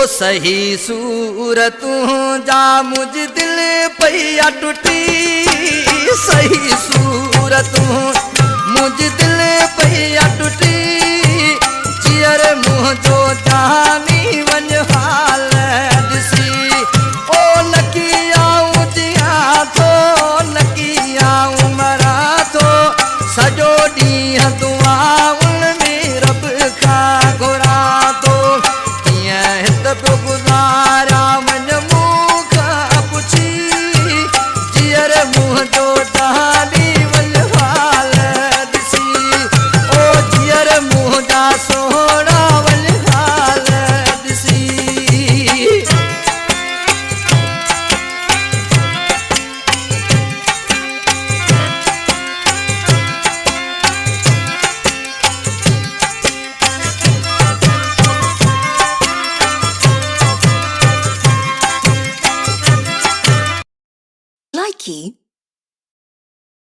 सही सूरतूं जा मुझ दिल पैया टुटी सही सूरतूं मुझ दिल पैया टुटी जियर मुंहिंजो जानी वञ हाल ॾिसी ओ नकी आऊं जियां थो नकी आऊं मरां थो सॼो ॾींहुं दुआउनि में रब खां घुरां थो कीअं हित पियो गुज़ारिया वञ मूं खां पुछी जियर मुंहिंजो जानी वञ हाल ॾिसी ओ जियर मुंहिंजा सोहणा वञ हाल ॾिसी Likey